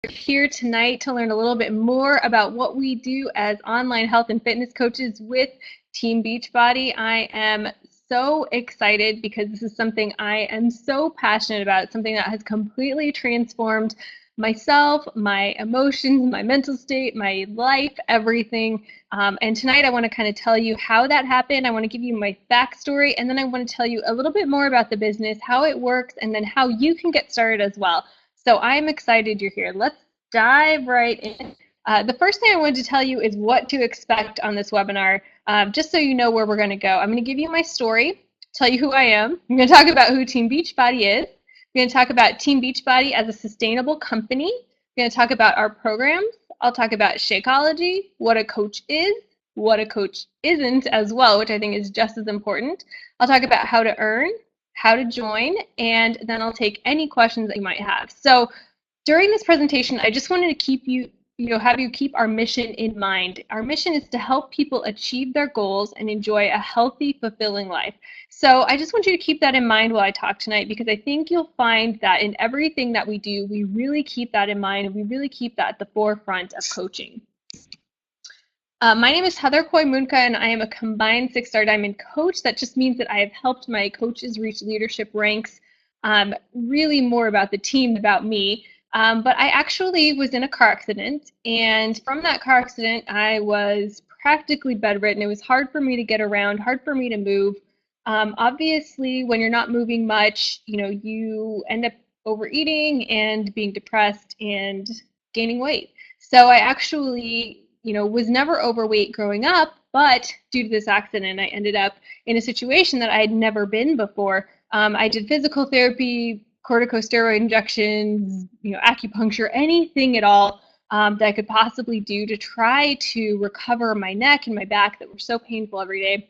here tonight to learn a little bit more about what we do as online health and fitness coaches with Team Beachbody. I am so excited because this is something I am so passionate about. It's something that has completely transformed myself, my emotions, my mental state, my life, everything. And tonight I want to kind of tell you how that happened. I want to give you my backstory, and then I want to tell you a little bit more about the business, how it works, and then how you can get started as well. So I'm excited you're here. Let's dive right in. The first thing I wanted to tell you is what to expect on this webinar, just so you know where we're going to go. I'm going to give you my story, tell you who I am. I'm going to talk about who Team Beachbody is. We're going to talk about Team Beachbody as a sustainable company. We're going to talk about our programs. I'll talk about Shakeology, what a coach is, what a coach isn't as well, which I think is just as important. I'll talk about how to earn, how to join, and then I'll take any questions that you might have. So during this presentation, I just wanted to have you keep our mission in mind. Our mission is to help people achieve their goals and enjoy a healthy, fulfilling life. So I just want you to keep that in mind while I talk tonight, because I think you'll find that in everything that we do, we really keep that in mind, and we really keep that at the forefront of coaching. My name is Heather Coy Moonka, and I am a combined 6-star diamond coach. That just means that I have helped my coaches reach leadership ranks, really more about the team than about me. But I actually was in a car accident, and from that car accident, I was practically bedridden. It was hard for me to get around, hard for me to move. Obviously, when you're not moving much, you end up overeating and being depressed and gaining weight. So I actually, was never overweight growing up, but due to this accident, I ended up in a situation that I had never been before. I did physical therapy, corticosteroid injections, acupuncture, anything at all that I could possibly do to try to recover my neck and my back that were so painful every day,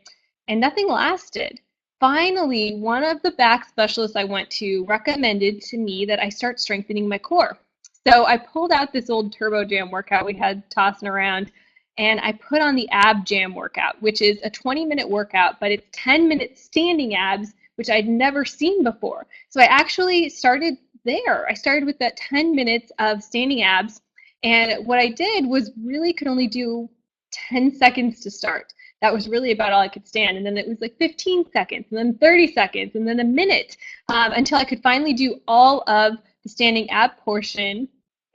and nothing lasted. Finally, one of the back specialists I went to recommended to me that I start strengthening my core. So I pulled out this old Turbo Jam workout we had tossing around, and I put on the Ab Jam workout, which is a 20-minute workout, but it's 10-minute standing abs, which I'd never seen before. So I actually started there. I started with that 10 minutes of standing abs, and what I did was really could only do 10 seconds to start. That was really about all I could stand, and then it was like 15 seconds, and then 30 seconds, and then a minute, until I could finally do all of the standing ab portion,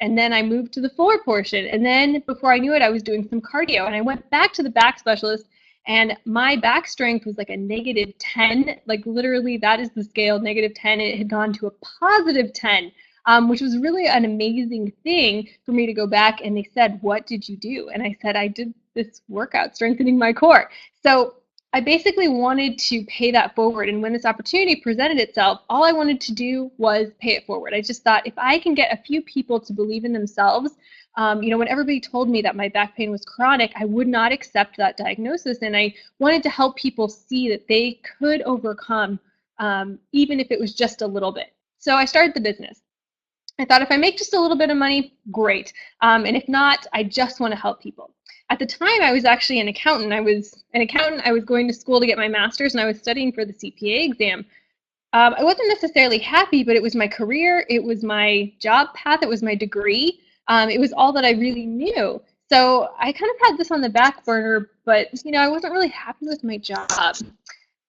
and then I moved to the floor portion, and then before I knew it, I was doing some cardio, and I went back to the back specialist, and my back strength was like a -10, like literally that is the scale, -10. It had gone to a +10, which was really an amazing thing for me to go back, and they said, "What did you do?" And I said, "I did this workout strengthening my core." So I basically wanted to pay that forward, and when this opportunity presented itself, all I wanted to do was pay it forward. I just thought if I can get a few people to believe in themselves, when everybody told me that my back pain was chronic, I would not accept that diagnosis, and I wanted to help people see that they could overcome, even if it was just a little bit. So I started the business. I thought if I make just a little bit of money, great, and if not, I just want to help people. At the time, I was actually an accountant. I was going to school to get my master's, and I was studying for the CPA exam. I wasn't necessarily happy, but it was my career, it was my job path, it was my degree. It was all that I really knew. So I kind of had this on the back burner, but I wasn't really happy with my job.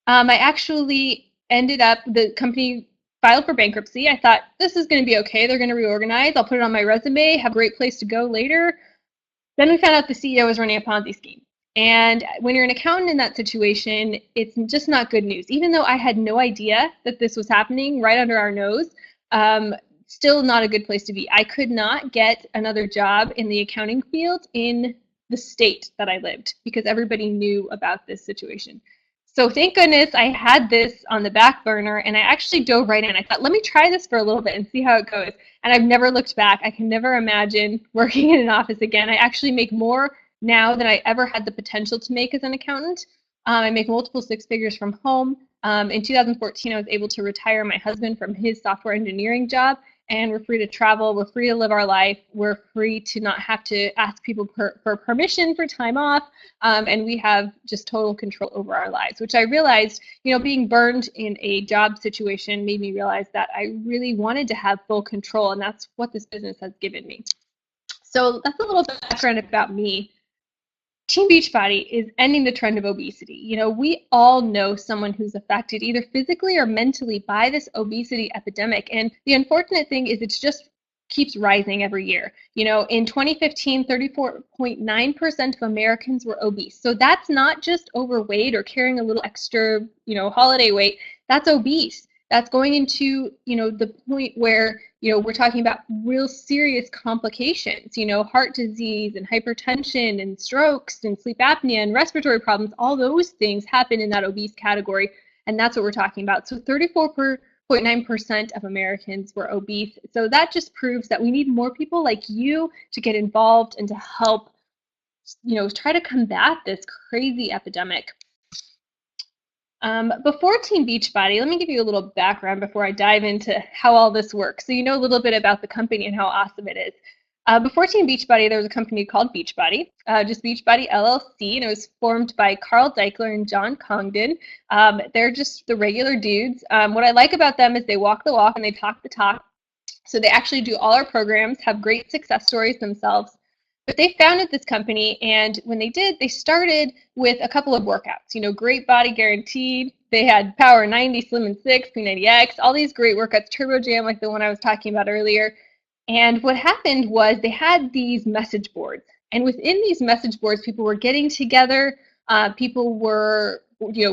I actually ended up, the company filed for bankruptcy. I thought this is going to be okay. They're going to reorganize. I'll put it on my resume, have a great place to go later. Then we found out the CEO was running a Ponzi scheme. And when you're an accountant in that situation, it's just not good news. Even though I had no idea that this was happening right under our nose, still not a good place to be. I could not get another job in the accounting field in the state that I lived because everybody knew about this situation. So thank goodness I had this on the back burner, and I actually dove right in. I thought, let me try this for a little bit and see how it goes. And I've never looked back. I can never imagine working in an office again. I actually make more now than I ever had the potential to make as an accountant. I make multiple 6 figures from home. In 2014, I was able to retire my husband from his software engineering job, and we're free to travel, we're free to live our life, we're free to not have to ask people for permission for time off, and we have just total control over our lives, which I realized, being burned in a job situation made me realize that I really wanted to have full control, and that's what this business has given me. So that's a little background about me. Team Beachbody is ending the trend of obesity. You know, we all know someone who's affected either physically or mentally by this obesity epidemic. And the unfortunate thing is it's just keeps rising every year. You know, in 2015, 34.9% of Americans were obese. So that's not just overweight or carrying a little extra, holiday weight. That's obese. That's going into, the point where, we're talking about real serious complications, heart disease and hypertension and strokes and sleep apnea and respiratory problems. All those things happen in that obese category. And that's what we're talking about. So 34.9% of Americans were obese. So that just proves that we need more people like you to get involved and to help, try to combat this crazy epidemic. Before Team Beachbody, let me give you a little background before I dive into how all this works, so you know a little bit about the company and how awesome it is. Before Team Beachbody, there was a company called Beachbody, just Beachbody LLC, and it was formed by Carl Deichler and John Congdon. They're just the regular dudes. What I like about them is they walk the walk and they talk the talk. So they actually do all our programs, have great success stories themselves. But they founded this company, and when they did, they started with a couple of workouts. Great Body Guaranteed. They had Power 90, Slim and 6, P90X, all these great workouts, Turbo Jam, like the one I was talking about earlier. And what happened was they had these message boards, and within these message boards, people were getting together. People were,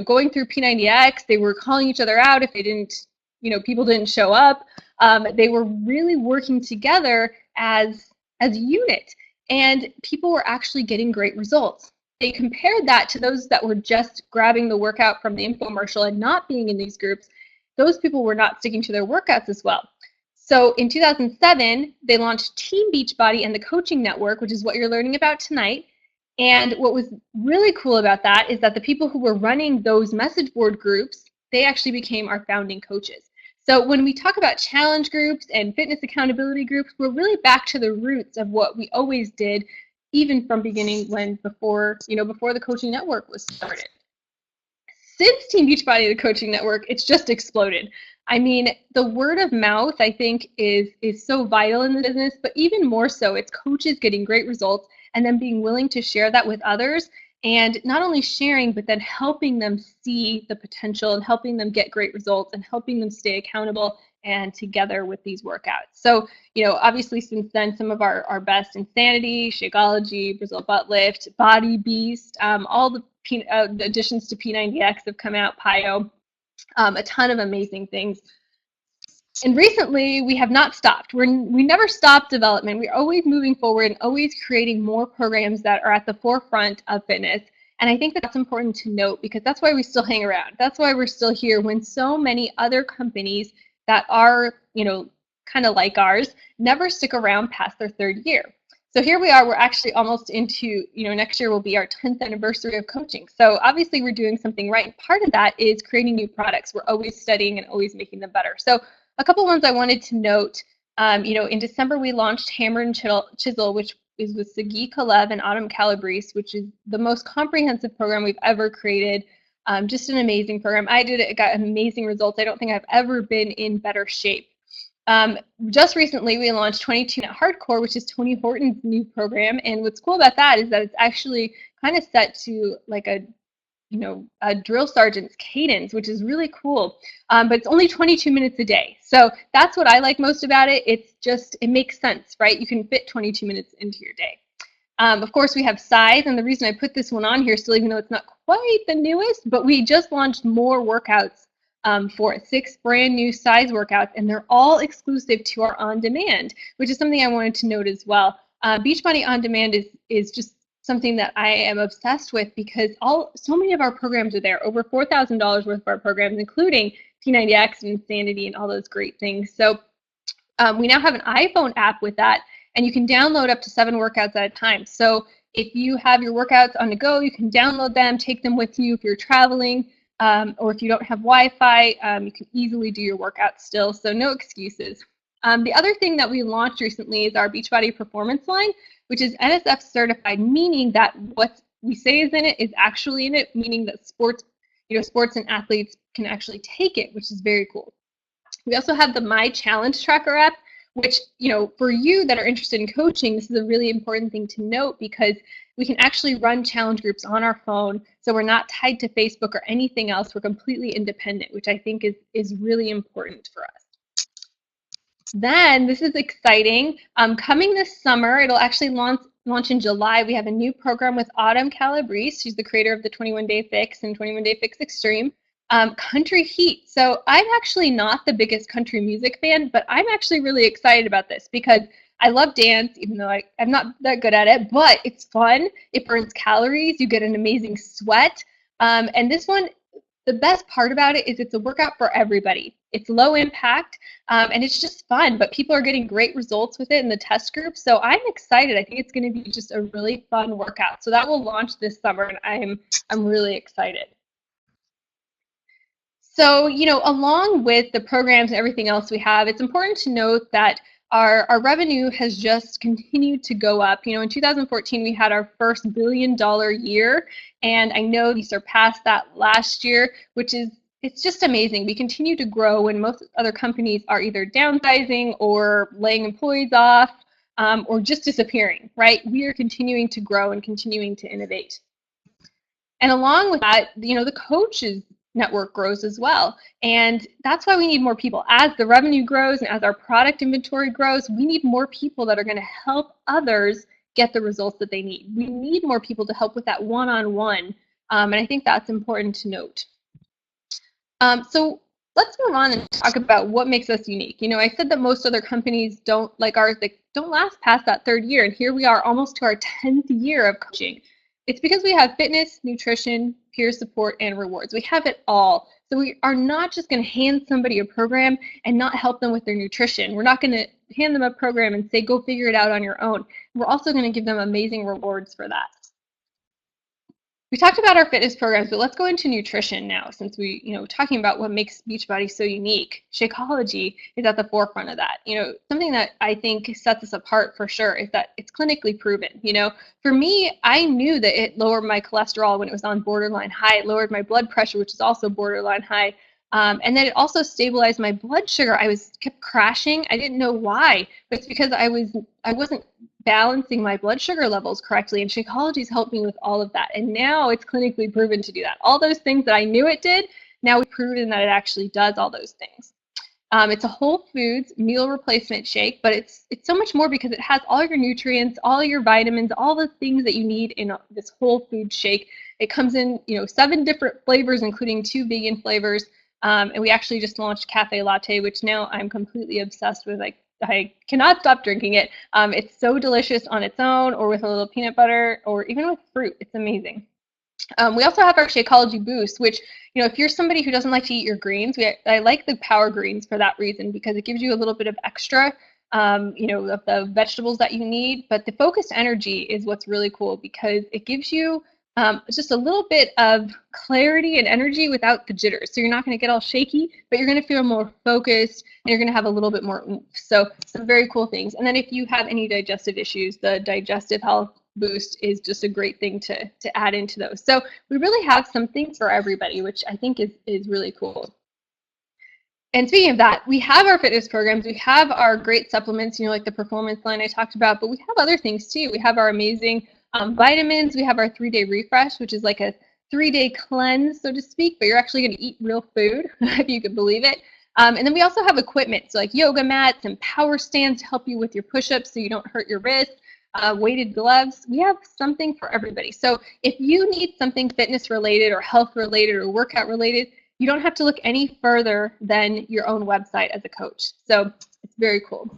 going through P90X. They were calling each other out if they didn't, people didn't show up. They were really working together as a unit. And people were actually getting great results. They compared that to those that were just grabbing the workout from the infomercial and not being in these groups. Those people were not sticking to their workouts as well. So in 2007, they launched Team Beachbody and the Coaching Network, which is what you're learning about tonight. And what was really cool about that is that the people who were running those message board groups, they actually became our founding coaches. So when we talk about challenge groups and fitness accountability groups, we're really back to the roots of what we always did, even from beginning before the Coaching Network was started. Since Team Beachbody, the Coaching Network, it's just exploded. I mean, the word of mouth, I think, is so vital in the business, but even more so, it's coaches getting great results and then being willing to share that with others. And not only sharing, but then helping them see the potential and helping them get great results and helping them stay accountable and together with these workouts. So, obviously since then, some of our best, Insanity, Shakeology, Brazil Butt Lift, Body Beast, all the additions to P90X have come out, PIO, a ton of amazing things. And recently, we have not stopped. We never stop development. We're always moving forward and always creating more programs that are at the forefront of fitness. And I think that that's important to note because that's why we still hang around. That's why we're still here when so many other companies that are, kind of like ours, never stick around past their third year. So here we are. We're actually almost into, next year will be our 10th anniversary of coaching. So obviously we're doing something right. Part of that is creating new products. We're always studying and always making them better. So a couple ones I wanted to note, in December we launched Hammer and Chisel, which is with Sagi Kalev and Autumn Calabrese, which is the most comprehensive program we've ever created. Just an amazing program. I did it, got amazing results. I don't think I've ever been in better shape. Just recently we launched 22 Minute Hardcore, which is Tony Horton's new program. And what's cool about that is that it's actually kind of set to like a drill sergeant's cadence, which is really cool. But it's only 22 minutes a day. So that's what I like most about it. It makes sense, right? You can fit 22 minutes into your day. Of course, we have size, and the reason I put this one on here still, even though it's not quite the newest, but we just launched more workouts for 6 brand new size workouts, and they're all exclusive to our on-demand, which is something I wanted to note as well. Beachbody On Demand is just something that I am obsessed with because so many of our programs are there, over $4,000 worth of our programs, including P90X and Insanity and all those great things. So we now have an iPhone app with that, and you can download up to 7 workouts at a time. So if you have your workouts on the go, you can download them, take them with you if you're traveling, or if you don't have Wi-Fi, you can easily do your workouts still, so no excuses. The other thing that we launched recently is our Beachbody Performance line, which is NSF certified, meaning that what we say is in it is actually in it, meaning that sports and athletes can actually take it, which is very cool. We also have the My Challenge Tracker app, which, for you that are interested in coaching, this is a really important thing to note because we can actually run challenge groups on our phone. So we're not tied to Facebook or anything else. We're completely independent, which I think is really important for us. Then this is exciting. Coming this summer, it'll actually launch in July. We have a new program with Autumn Calabrese. She's the creator of the 21 Day Fix and 21 Day Fix Extreme. Country Heat. So I'm actually not the biggest country music fan, but I'm actually really excited about this because I love dance, even though I'm not that good at it, but it's fun. It burns calories. You get an amazing sweat. And this one, the best part about it is it's a workout for everybody. It's low impact, and it's just fun, but people are getting great results with it in the test group. So I'm excited. I think it's going to be just a really fun workout. So that will launch this summer, and I'm really excited. So, along with the programs and everything else we have, it's important to note that our revenue has just continued to go up. In 2014, we had our first $1 billion year, and I know we surpassed that last year, it's just amazing. We continue to grow when most other companies are either downsizing or laying employees off or just disappearing, right? We are continuing to grow and continuing to innovate. And along with that, the coaches network grows as well. And that's why we need more people. As the revenue grows and as our product inventory grows, we need more people that are going to help others get the results that they need. We need more people to help with that one-on-one. And I think that's important to note. So let's move on and talk about what makes us unique. I said that most other companies don't like ours, they don't last past that third year. And here we are almost to our 10th year of coaching. It's because we have fitness, nutrition, peer support, and rewards. We have it all. So we are not just going to hand somebody a program and not help them with their nutrition. We're not going to hand them a program and say, go figure it out on your own. We're also going to give them amazing rewards for that. We talked about our fitness programs, but let's go into nutrition now, since we, talking about what makes Beachbody so unique. Shakeology is at the forefront of that. Something that I think sets us apart for sure is that it's clinically proven. For me, I knew that it lowered my cholesterol when it was on borderline high. It lowered my blood pressure, which is also borderline high. And then it also stabilized my blood sugar. I kept crashing. I didn't know why, but it's because I wasn't balancing my blood sugar levels correctly, and Shakeology's helped me with all of that. And now it's clinically proven to do that. All those things that I knew it did, now we've proven that it actually does all those things. It's a whole foods meal replacement shake, but it's so much more because it has all your nutrients, all your vitamins, all the things that you need in this whole food shake. It comes in 7 different flavors, including 2 vegan flavors. And we actually just launched cafe latte, which now I'm completely obsessed with. I cannot stop drinking it. It's so delicious on its own, or with a little peanut butter, or even with fruit. It's amazing. We also have our Shakeology Boost, which, if you're somebody who doesn't like to eat your greens, I like the power greens for that reason, because it gives you a little bit of extra, of the vegetables that you need. But the focused energy is what's really cool, because it gives you just a little bit of clarity and energy without the jitters. So you're not going to get all shaky, but you're going to feel more focused, and you're going to have a little bit more oomph. So some very cool things. And then if you have any digestive issues, the Digestive Health Boost is just a great thing to add into those. So we really have something for everybody, which I think is really cool. And speaking of that, we have our fitness programs, we have our great supplements, like the performance line I talked about, but we have other things too. We have our amazing vitamins. We have our 3-day refresh, which is like a 3-day cleanse, so to speak, but you're actually going to eat real food, if you could believe it. And then we also have equipment, so like yoga mats and power stands to help you with your push-ups so you don't hurt your wrist, weighted gloves. We have something for everybody. So if you need something fitness related or health related or workout related, you don't have to look any further than your own website as a coach. So it's very cool.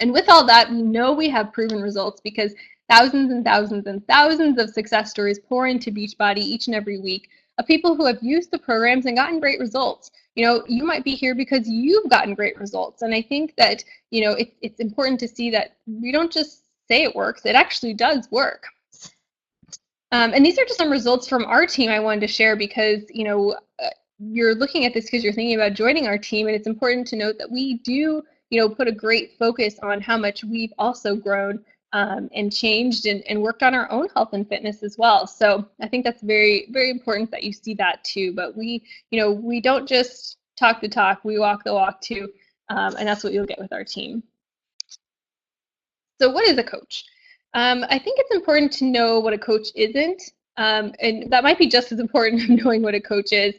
And with all that, we know we have proven results because thousands and thousands and thousands of success stories pour into Beachbody each and every week of people who have used the programs and gotten great results. You might be here because you've gotten great results. And I think that, it's important to see that we don't just say it works, it actually does work. And these are just some results from our team I wanted to share because, you're looking at this because you're thinking about joining our team, and it's important to note that we do, put a great focus on how much we've also grown and changed and worked on our own health and fitness as well. So I think that's very, very important that you see that too. But we don't just talk the talk, we walk the walk too. And that's what you'll get with our team. So what is a coach? I think it's important to know what a coach isn't, and that might be just as important as knowing what a coach is.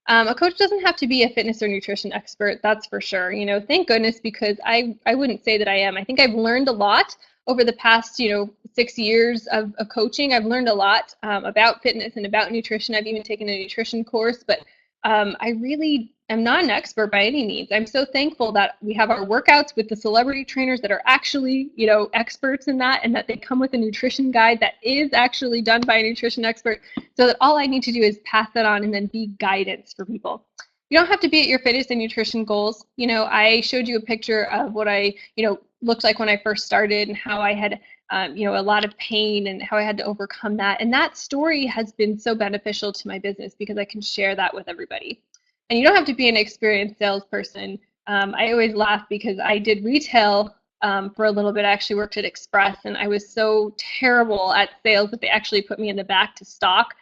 A coach doesn't have to be a fitness or nutrition expert, that's for sure. Thank goodness, because I wouldn't say that I am. I think I've learned a lot over the past, 6 years of coaching. I've learned a lot about fitness and about nutrition. I've even taken a nutrition course, but I really am not an expert by any means. I'm so thankful that we have our workouts with the celebrity trainers that are actually, experts in that, and that they come with a nutrition guide that is actually done by a nutrition expert, so that all I need to do is pass that on and then be guidance for people. You don't have to be at your fitness and nutrition goals. I showed you a picture of what I, looked like when I first started, and how I had a lot of pain, and how I had to overcome that. And that story has been so beneficial to my business because I can share that with everybody. And you don't have to be an experienced salesperson. I always laugh because I did retail for a little bit. I actually worked at Express, and I was so terrible at sales that they actually put me in the back to stock,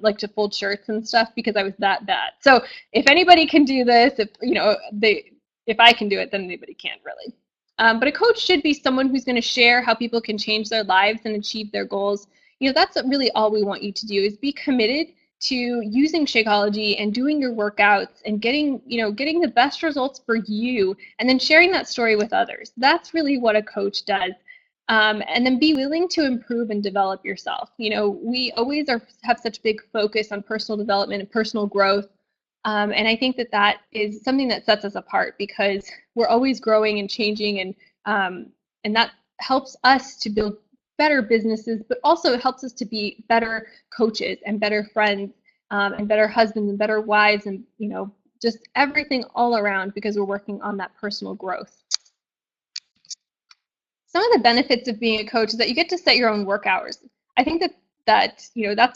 like to fold shirts and stuff, because I was that bad. So if anybody can do this, if I can do it, then anybody can, really. But a coach should be someone who's going to share how people can change their lives and achieve their goals. That's really all we want you to do, is be committed to using Shakeology and doing your workouts and getting the best results for you, and then sharing that story with others. That's really what a coach does. And then be willing to improve and develop yourself. We always have such big focus on personal development and personal growth. And I think that is something that sets us apart, because we're always growing and changing, and that helps us to build better businesses, but also it helps us to be better coaches and better friends, and better husbands and better wives, and just everything all around, because we're working on that personal growth. Some of the benefits of being a coach is that you get to set your own work hours. I think that's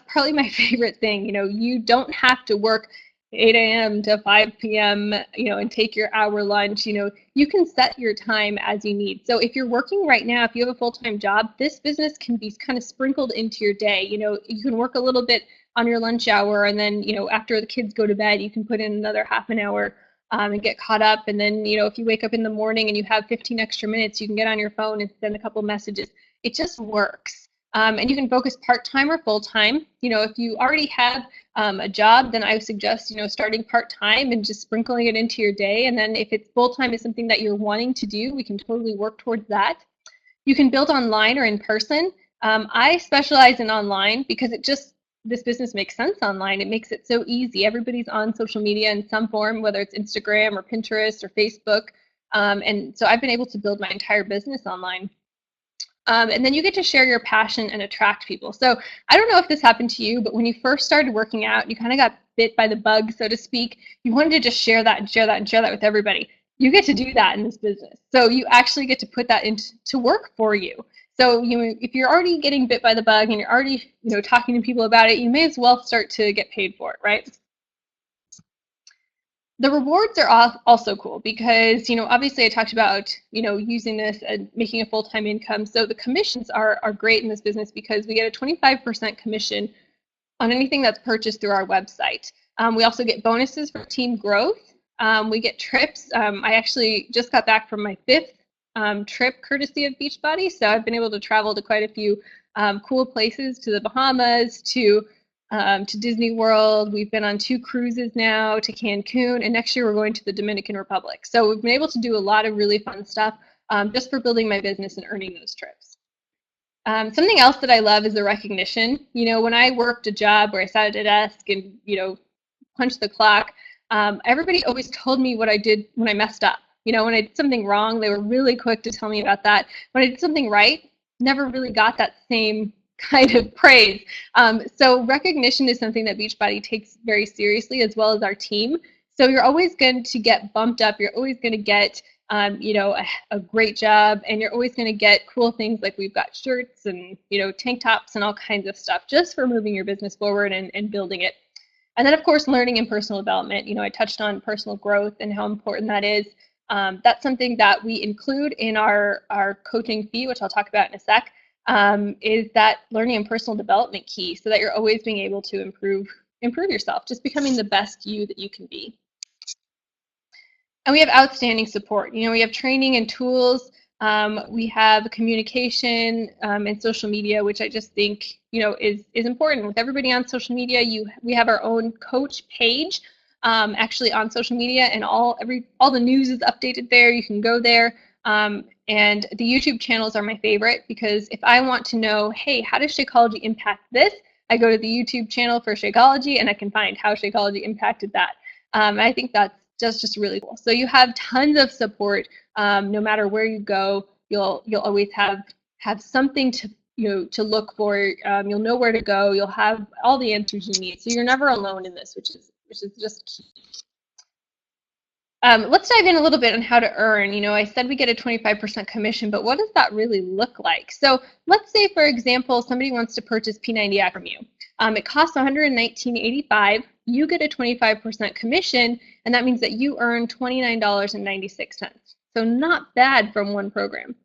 probably my favorite thing. You don't have to work 8 a.m. to 5 p.m., and take your hour lunch. You can set your time as you need. So if you're working right now, if you have a full-time job, this business can be kind of sprinkled into your day. You can work a little bit on your lunch hour, and then, after the kids go to bed, you can put in another half an hour and get caught up. And then, if you wake up in the morning and you have 15 extra minutes, you can get on your phone and send a couple messages. It just works. And you can focus part-time or full-time. If you already have a job, then I would suggest, starting part-time and just sprinkling it into your day. And then if it's full-time is something that you're wanting to do, we can totally work towards that. You can build online or in person. I specialize in online because this business makes sense online. It makes it so easy. Everybody's on social media in some form, whether it's Instagram or Pinterest or Facebook. And so I've been able to build my entire business online. And then you get to share your passion and attract people. So I don't know if this happened to you, but when you first started working out, you kind of got bit by the bug, so to speak. You wanted to just share that and share that and share that with everybody. You get to do that in this business. So you actually get to put that into work for you. So if you're already getting bit by the bug and you're already talking to people about it, you may as well start to get paid for it, right? The rewards are also cool because, obviously I talked about, using this and making a full-time income. So the commissions are great in this business because we get a 25% commission on anything that's purchased through our website. We also get bonuses for team growth. We get trips. I actually just got back from my 5th trip courtesy of Beachbody. So I've been able to travel to quite a few cool places, to the Bahamas, to Disney World. We've been on 2 cruises now to Cancun, and next year we're going to the Dominican Republic. So we've been able to do a lot of really fun stuff just for building my business and earning those trips. Something else that I love is the recognition. When I worked a job where I sat at a desk and, punched the clock, everybody always told me what I did when I messed up. When I did something wrong, they were really quick to tell me about that. When I did something right, never really got that same kind of praise. So recognition is something that Beachbody takes very seriously, as well as our team. So you're always going to get bumped up. You're always going to get, a great job, and you're always going to get cool things like we've got shirts and, tank tops and all kinds of stuff just for moving your business forward and building it. And then, of course, learning and personal development. I touched on personal growth and how important that is. That's something that we include in our coaching fee, which I'll talk about in a sec. Is that learning and personal development key, so that you're always being able to improve yourself, just becoming the best you that you can be. And we have outstanding support. We have training and tools We have communication and social media, which I just think, is important. With everybody on social media, we have our own coach page actually on social media, and all the news is updated there. You can go there. And the YouTube channels are my favorite, because if I want to know, hey, how does Shakeology impact this? I go to the YouTube channel for Shakeology and I can find how Shakeology impacted that. I think that's just really cool. So you have tons of support. No matter where you go, you'll always have something to to look for. You'll know where to go. You'll have all the answers you need. So you're never alone in this, which is just key. Let's dive in a little bit on how to earn. I said we get a 25% commission, but what does that really look like? So let's say, for example, somebody wants to purchase P90X from you. It costs $119.85. You get a 25% commission, and that means that you earn $29.96. So not bad from one program.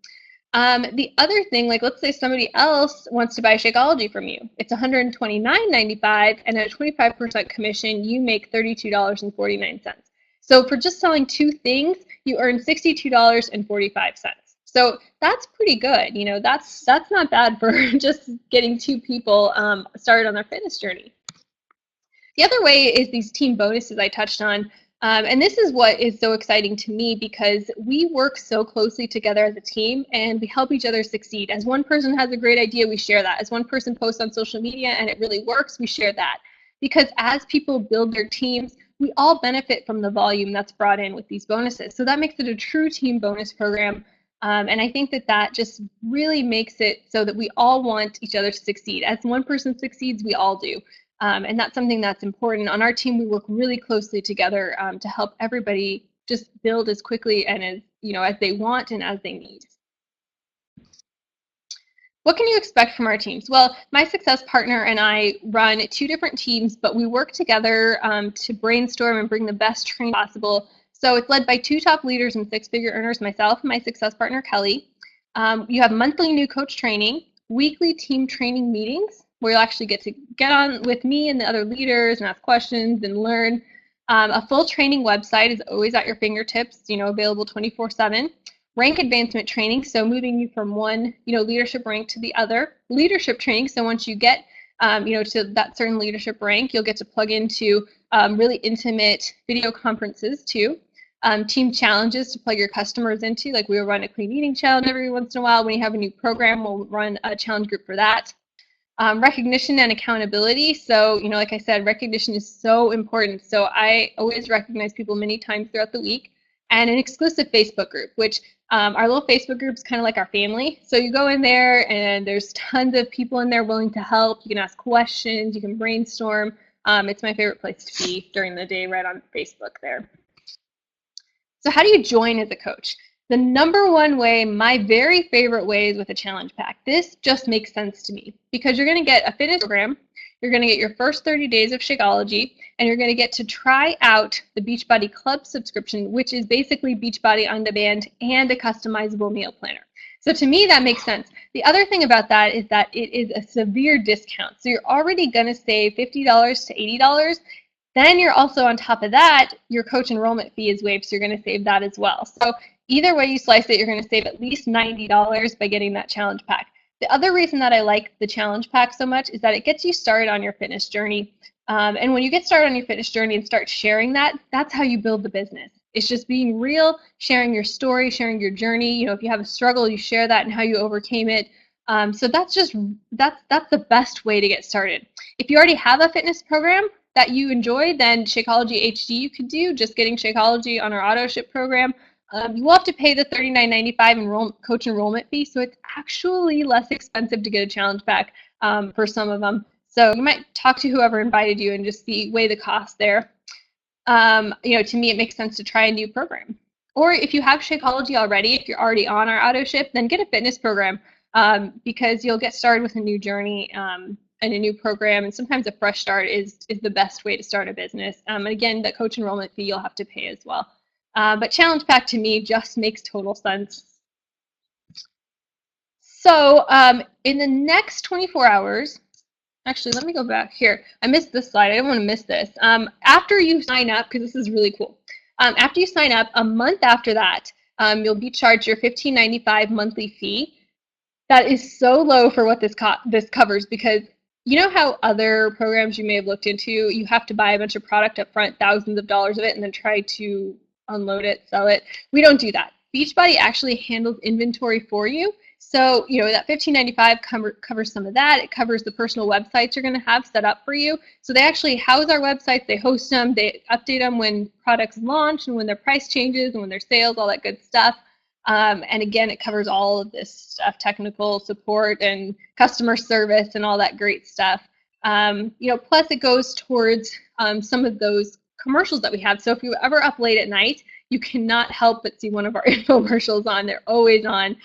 The other thing, like let's say somebody else wants to buy Shakeology from you. It's $129.95, and at a 25% commission, you make $32.49. So for just selling two things, you earn $62.45. So that's pretty good. That's not bad for just getting two people started on their fitness journey. The other way is these team bonuses I touched on. And this is what is so exciting to me, because we work so closely together as a team and we help each other succeed. As one person has a great idea, we share that. As one person posts on social media and it really works, we share that. Because as people build their teams, we all benefit from the volume that's brought in with these bonuses. So that makes it a true team bonus program. And I think that just really makes it so that we all want each other to succeed. As one person succeeds, we all do. And that's something that's important. On our team, we work really closely together to help everybody just build as quickly and as they want and as they need. What can you expect from our teams? Well, my success partner and I run two different teams, but we work together to brainstorm and bring the best training possible. So it's led by two top leaders and six-figure earners, myself and my success partner, Kelly. You have monthly new coach training, weekly team training meetings, where you'll actually get on with me and the other leaders and ask questions and learn. A full training website is always at your fingertips, available 24/7. Rank advancement training, so moving you from one, leadership rank to the other. Leadership training, so once you get, to that certain leadership rank, you'll get to plug into really intimate video conferences too. Team challenges to plug your customers into, like we'll run a clean eating challenge every once in a while. When you have a new program, we'll run a challenge group for that. Recognition and accountability. So, like I said, recognition is so important. So I always recognize people many times throughout the week. And an exclusive Facebook group, which our little Facebook group is kind of like our family. So you go in there and there's tons of people in there willing to help. You can ask questions, you can brainstorm. It's my favorite place to be during the day, right on Facebook there. So how do you join as a coach? The number one way, my very favorite way, is with a challenge pack. This just makes sense to me, because you're going to get a fitness program, you're going to get your first 30 days of Shakeology, and you're going to get to try out the Beachbody Club subscription, which is basically Beachbody on demand and a customizable meal planner. So to me, that makes sense. The other thing about that is that it is a severe discount. So you're already going to save $50 to $80. Then you're also, on top of that, your coach enrollment fee is waived, so you're going to save that as well. So either way you slice it, you're going to save at least $90 by getting that challenge pack. The other reason that I like the challenge pack so much is that it gets you started on your fitness journey. And when you get started on your fitness journey and start sharing that, that's how you build the business. It's just being real, sharing your story, sharing your journey. If you have a struggle, you share that and how you overcame it. So that's the best way to get started. If you already have a fitness program that you enjoy, then Shakeology HD you could do, just getting Shakeology on our auto ship program. You will have to pay the $39.95 coach enrollment fee, so it's actually less expensive to get a challenge pack for some of them. So you might talk to whoever invited you and just weigh the cost there. To me, it makes sense to try a new program. Or if you have Shakeology already, if you're already on our auto ship, then get a fitness program because you'll get started with a new journey and a new program. And sometimes a fresh start is the best way to start a business. And again, the coach enrollment fee you'll have to pay as well. But challenge pack to me just makes total sense. So in the next 24 hours, actually, let me go back here. I missed this slide. I didn't want to miss this. After you sign up, because this is really cool. After you sign up, a month after that, you'll be charged your $15.95 monthly fee. That is so low for what this covers, because you know how other programs you may have looked into, you have to buy a bunch of product up front, thousands of dollars of it, and then try to unload it, sell it. We don't do that. Beachbody actually handles inventory for you. So, that $15.95 covers some of that. It covers the personal websites you're going to have set up for you. So they actually house our websites, they host them, they update them when products launch and when their price changes and when their sales, all that good stuff. And again, it covers all of this stuff, technical support and customer service and all that great stuff. Plus it goes towards some of those commercials that we have. So if you're ever up late at night, you cannot help but see one of our infomercials on. They're always on.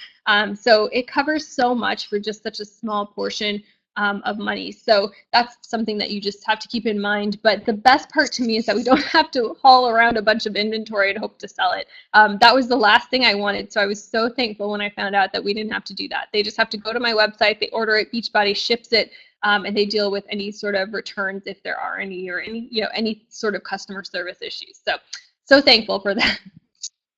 So it covers so much for just such a small portion of money. So that's something that you just have to keep in mind. But the best part to me is that we don't have to haul around a bunch of inventory and hope to sell it. That was the last thing I wanted. So I was so thankful when I found out that we didn't have to do that. They just have to go to my website, they order it, Beachbody ships it, and they deal with any sort of returns if there are any, or any sort of customer service issues. So thankful for that.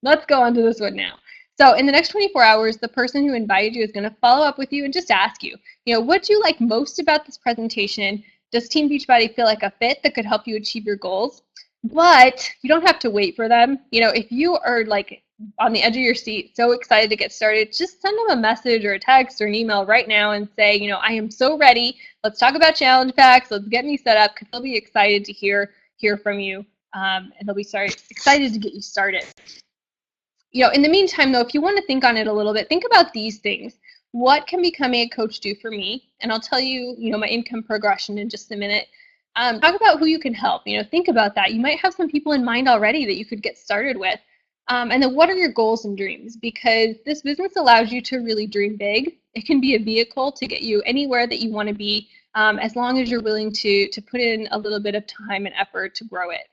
Let's go on to this one now. So in the next 24 hours, the person who invited you is going to follow up with you and just ask you, what do you like most about this presentation? Does Team Beachbody feel like a fit that could help you achieve your goals? But you don't have to wait for them. If you are like on the edge of your seat, so excited to get started, just send them a message or a text or an email right now and say, I am so ready. Let's talk about challenge packs. Let's get me set up, because they'll be excited to hear from you. And they'll be excited to get you started. In the meantime, though, if you want to think on it a little bit, think about these things. What can becoming a coach do for me? And I'll tell you, my income progression in just a minute. Talk about who you can help. Think about that. You might have some people in mind already that you could get started with. And then what are your goals and dreams? Because this business allows you to really dream big. It can be a vehicle to get you anywhere that you want to be, as long as you're willing to put in a little bit of time and effort to grow it.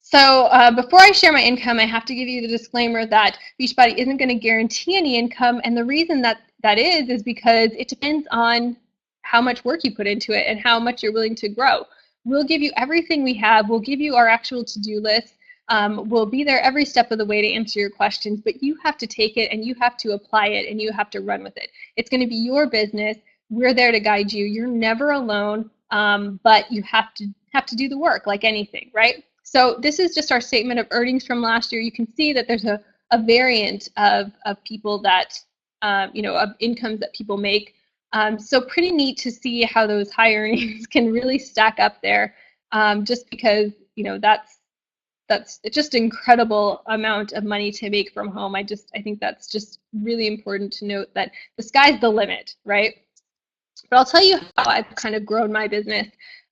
So before I share my income, I have to give you the disclaimer that Beachbody isn't going to guarantee any income. And the reason that is because it depends on how much work you put into it and how much you're willing to grow. We'll give you everything we have. We'll give you our actual to-do list. We'll be there every step of the way to answer your questions, but you have to take it and you have to apply it and you have to run with it. It's going to be your business. We're there to guide you. You're never alone, but you have to do the work like anything, right? So this is just our statement of earnings from last year. You can see that there's a variant of people that, of incomes that people make. So pretty neat to see how those high earnings can really stack up there, just because, that's just an incredible amount of money to make from home. I think that's just really important to note, that the sky's the limit, right? But I'll tell you how I've kind of grown my business.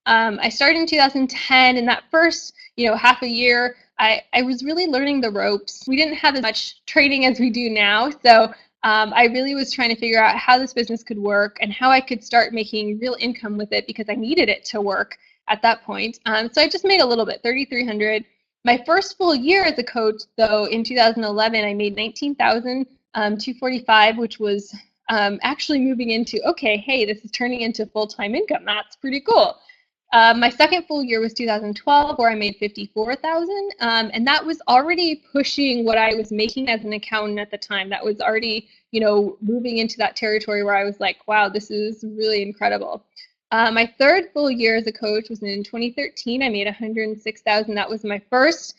I started in 2010, and that first, half a year, I was really learning the ropes. We didn't have as much training as we do now, so I really was trying to figure out how this business could work and how I could start making real income with it, because I needed it to work at that point. So I just made a little bit, $3,300. My first full year as a coach, though, in 2011, I made $19,245, which was actually moving into, okay, hey, this is turning into full-time income. That's pretty cool. My second full year was 2012, where I made $54,000, and that was already pushing what I was making as an accountant at the time. That was already, moving into that territory where I was like, wow, this is really incredible. My third full year as a coach was in 2013. I made $106,000. That was my first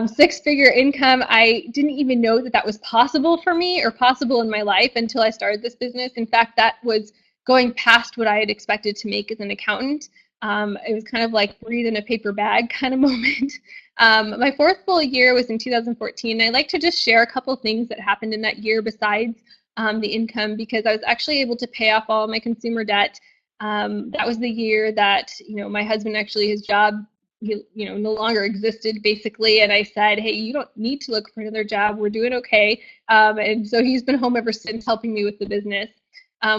six-figure income. I didn't even know that was possible for me or possible in my life until I started this business. In fact, that was going past what I had expected to make as an accountant. It was kind of like breathe in a paper bag kind of moment. My fourth full year was in 2014. I like to just share a couple things that happened in that year besides the income, because I was actually able to pay off all my consumer debt. That was the year that, my husband, actually, his job, no longer existed, basically. And I said, hey, you don't need to look for another job. We're doing okay. And so he's been home ever since, helping me with the business.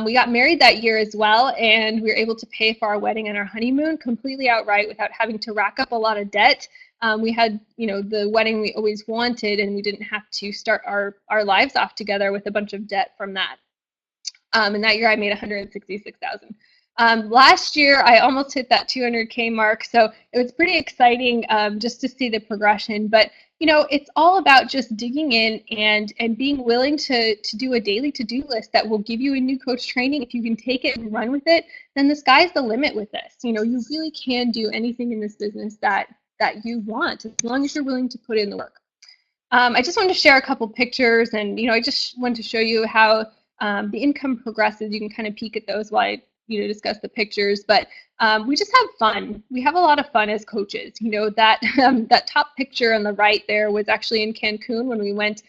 We got married that year as well, and we were able to pay for our wedding and our honeymoon completely outright without having to rack up a lot of debt. We had, the wedding we always wanted, and we didn't have to start our lives off together with a bunch of debt from that. And that year I made $166,000. Last year, I almost hit that 200K mark, so it was pretty exciting just to see the progression. But it's all about just digging in and being willing to do a daily to-do list that will give you a new coach training. If you can take it and run with it, then the sky's the limit with this. You really can do anything in this business that you want, as long as you're willing to put in the work. I just wanted to share a couple pictures, and I just wanted to show you how the income progresses. You can kind of peek at those while I discuss the pictures, but we just have fun. We have a lot of fun as coaches. That that top picture on the right there was actually in Cancun when we went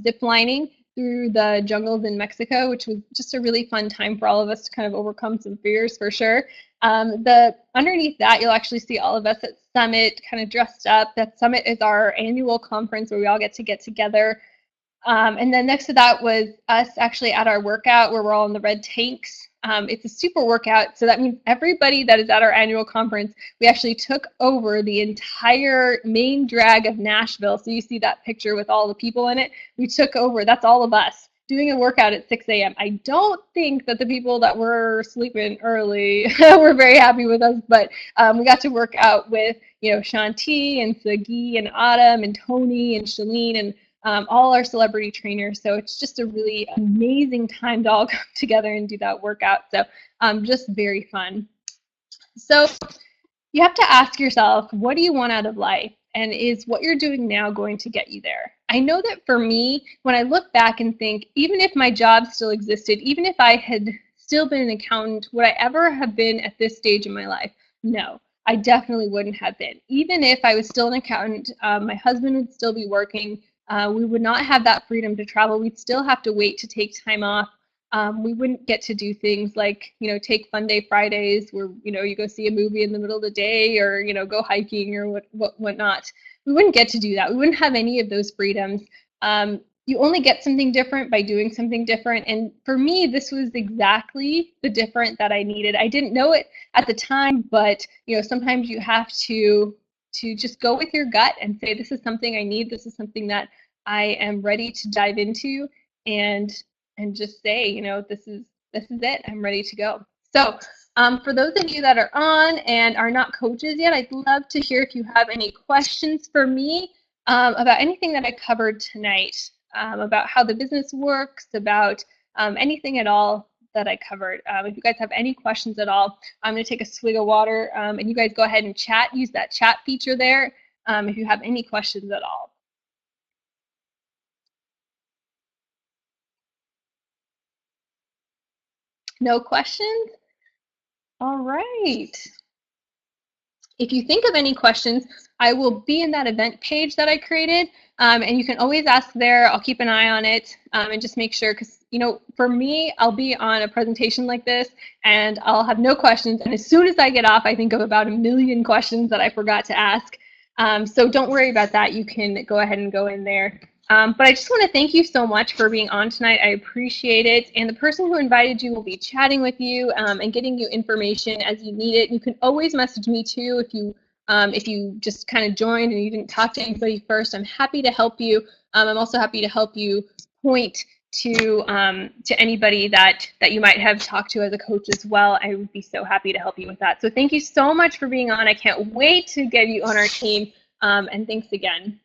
zip lining through the jungles in Mexico, which was just a really fun time for all of us to kind of overcome some fears for sure. Underneath that, you'll actually see all of us at Summit kind of dressed up. That Summit is our annual conference where we all get together. And then next to that was us actually at our workout where we're all in the red tanks. It's a super workout, so that means everybody that is at our annual conference, we actually took over the entire main drag of Nashville. So you see that picture with all the people in it. We took over, that's all of us, doing a workout at 6 a.m. I don't think that the people that were sleeping early were very happy with us, but we got to work out with, Shanti and Sagi and Autumn and Tony and Shalene and all our celebrity trainers. So it's just a really amazing time to all come together and do that workout. So just very fun. So you have to ask yourself, what do you want out of life? And is what you're doing now going to get you there? I know that for me, when I look back and think, even if my job still existed, even if I had still been an accountant, would I ever have been at this stage in my life? No, I definitely wouldn't have been. Even if I was still an accountant, my husband would still be working. We would not have that freedom to travel. We'd still have to wait to take time off. We wouldn't get to do things like, take Fun Day Fridays where, you go see a movie in the middle of the day or, go hiking or whatnot. We wouldn't get to do that. We wouldn't have any of those freedoms. You only get something different by doing something different. And for me, this was exactly the different that I needed. I didn't know it at the time, but, sometimes you have to just go with your gut and say, this is something I need. This is something that I am ready to dive into, and just say, this is it. I'm ready to go. So for those of you that are on and are not coaches yet, I'd love to hear if you have any questions for me about anything that I covered tonight, about how the business works, about anything at all that I covered. If you guys have any questions at all, I'm going to take a swig of water, and you guys go ahead and chat. Use that chat feature there if you have any questions at all. No questions? All right. If you think of any questions, I will be in that event page that I created, and you can always ask there. I'll keep an eye on it and just make sure, because for me, I'll be on a presentation like this and I'll have no questions, and as soon as I get off, I think of about 1 million questions that I forgot to ask. So don't worry about that. You can go ahead and go in there. But I just want to thank you so much for being on tonight. I appreciate it. And the person who invited you will be chatting with you and getting you information as you need it. You can always message me too if you just kind of joined and you didn't talk to anybody first. I'm happy to help you. I'm also happy to help you point to anybody that you might have talked to as a coach as well. I would be so happy to help you with that. So thank you so much for being on. I can't wait to get you on our team. And thanks again.